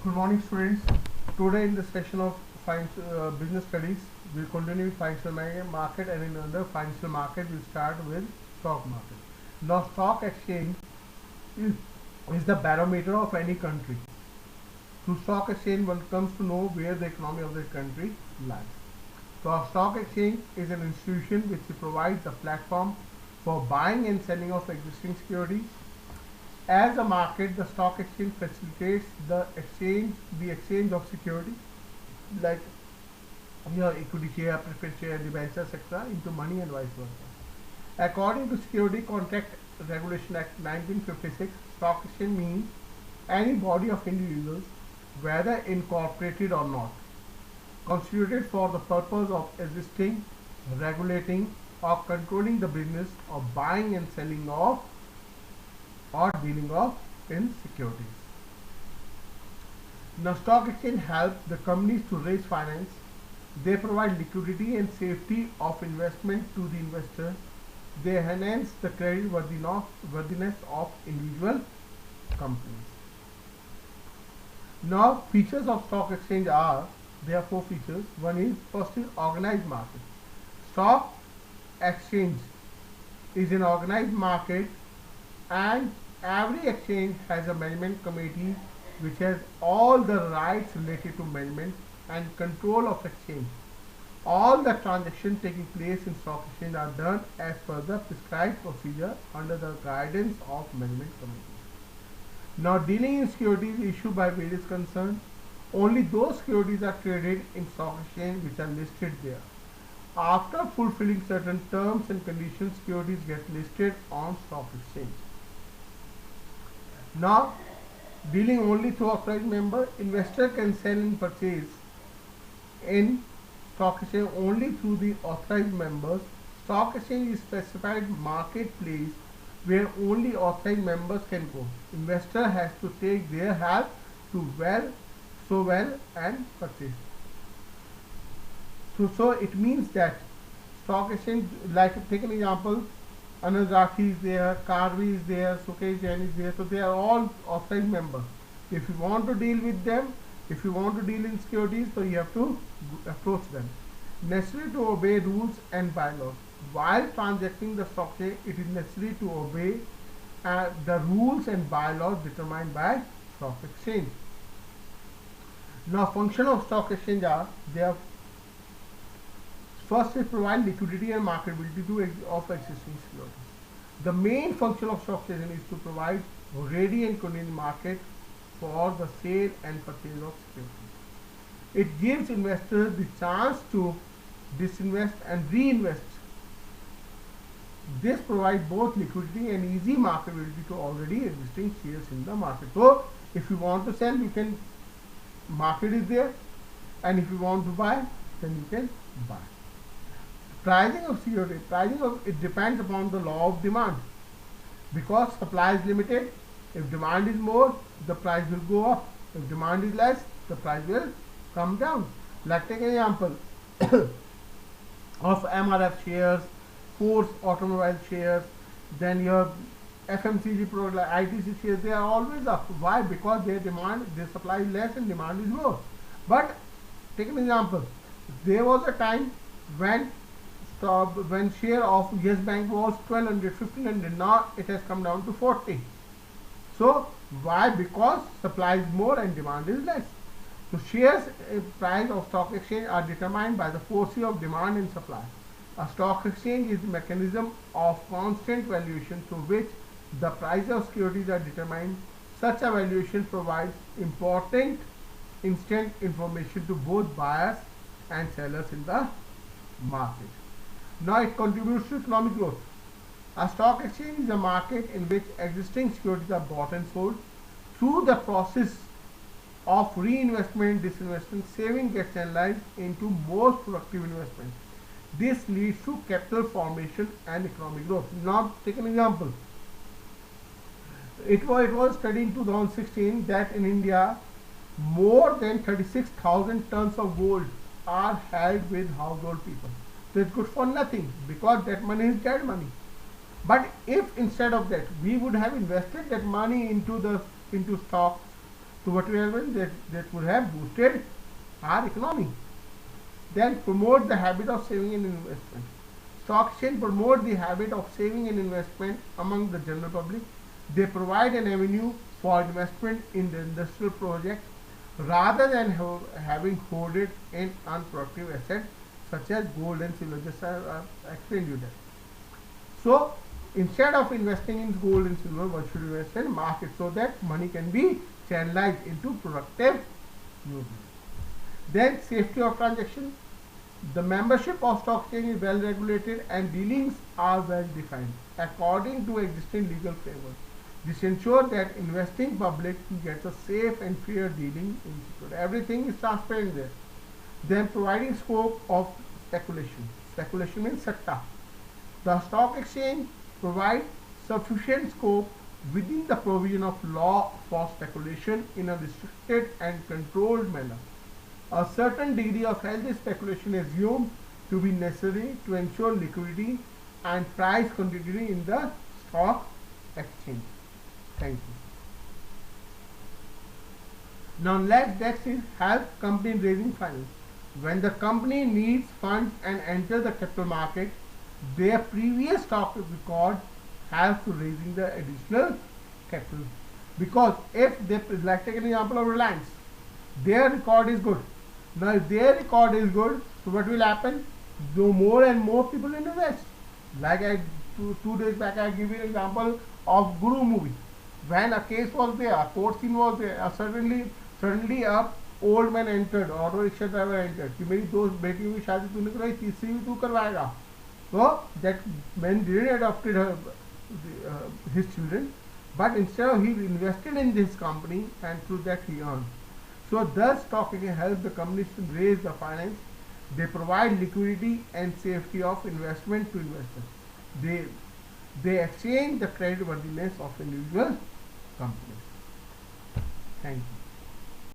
Good morning, students. Today, in the session of business studies, we'll continue with financial market, and in another financial market, we'll start with stock market. Now, stock exchange is, is the barometer of any country. Through stock exchange, one comes to know where the economy of the country lies. So, a stock exchange is an institution which provides a platform for buying and selling of existing securities. As a market, the stock exchange facilitates the exchange of security like your equity share, preferred share, debentures, etc., into money and vice versa. According to Security Contract Regulation Act 1956, stock exchange means any body of individuals, whether incorporated or not, constituted for the purpose of existing, regulating, or controlling the business of buying and selling of or dealing of in securities. Now, stock exchange help the companies to raise finance. They provide liquidity and safety of investment to the investor. They enhance the credit worthiness of individual companies. Now, features of stock exchange are, there are four features. One is, first is organized market. Stock exchange is an organized market, and every exchange has a management committee which has all the rights related to management and control of exchange. All the transactions taking place in stock exchange are done as per the prescribed procedure under the guidance of management committee. Now, dealing in securities issued by various concerns, only those securities are traded in stock exchange which are listed there. After fulfilling certain terms and conditions, securities get listed on stock exchange. Now, dealing only through authorized member, investor can sell and purchase in stock exchange only through the authorized members. Stock exchange is specified marketplace where only authorized members can go. Investor has to take their help to well and purchase. So it means that stock exchange, like take an example, Anand Rathi is there, Karvi is there, Sukesh Jain is there, so they are all authorized members. If you want to deal with them, if you want to deal in securities, so you have to approach them. Necessary to obey rules and bylaws. While transacting the stock exchange, it is necessary to obey the rules and bylaws determined by stock exchange. Now, function of stock exchange are, they are, first is provide liquidity and marketability of existing securities. The main function of stock exchange is to provide ready and convenient market for the sale and purchase of securities. It gives investors the chance to disinvest and reinvest. This provides both liquidity and easy marketability to already existing shares in the market. So, if you want to sell, you can, market is there, and if you want to buy, then you can buy. Pricing of security, it depends upon the law of demand, because supply is limited. If demand is more, the price will go up. If demand is less, the price will come down. Like take an example of MRF shares, Force Automobile shares, then your FMCG product like ITC shares, they are always up. Why? Because their supply is less and demand is more. But take an example, there was a time when share of Yes Bank was 1200, 1500, now it has come down to 40. So why? Because supply is more and demand is less. So shares price of stock exchange are determined by the forces of demand and supply. A stock exchange is a mechanism of constant valuation through which the price of securities are determined. Such a valuation provides important instant information to both buyers and sellers in the market. Now, it contributes to economic growth. A stock exchange is a market in which existing securities are bought and sold. Through the process of reinvestment, disinvestment, saving gets analyzed into most productive investment. This leads to capital formation and economic growth. Now, take an example. It was studied in 2016 that in India, more than 36,000 tons of gold are held with household people. So it's good for nothing, because that money is dead money. But if instead of that we would have invested that money into stock, So what will happen? That would have boosted our economy. Then promote the habit of saving and investment. Stock exchange promote the habit of saving and investment among the general public. They provide an avenue for investment in the industrial project rather than having hoarded in unproductive assets such as gold and silver. Just I explained you that. So instead of investing in gold and silver, one should invest in market so that money can be channelized into productive movement. Then safety of transaction. The membership of stock exchange is well regulated and dealings are well defined according to existing legal framework. This ensures that investing public gets a safe and fair dealing institute. Everything is transparent there. Then providing scope of speculation. Speculation means satta. The stock exchange provides sufficient scope within the provision of law for speculation in a restricted and controlled manner. A certain degree of healthy speculation is assumed to be necessary to ensure liquidity and price continuity in the stock exchange. Thank you. Now next is help company in raising finance. When the company needs funds and enter the capital market, their previous stock record helps to raising the additional capital. Because if they, like take an example of Reliance, their record is good. Now if their record is good, so what will happen? The more and more people invest. Like two days back I give you an example of Guru movie. When a case was there, a court scene was there, suddenly a old man entered, auto rickshaw driver entered कि मेरी दोस्त बेटी की शादी तूने कराई, तीसरी भी तू करवाएगा. So that man didn't adopted his children, but instead he invested in this company and through that he earned. So thus stock exchange helps the companies to raise the finance. They provide liquidity and safety of investment to investors. They exchange the credit worthiness of individual companies. Thank you.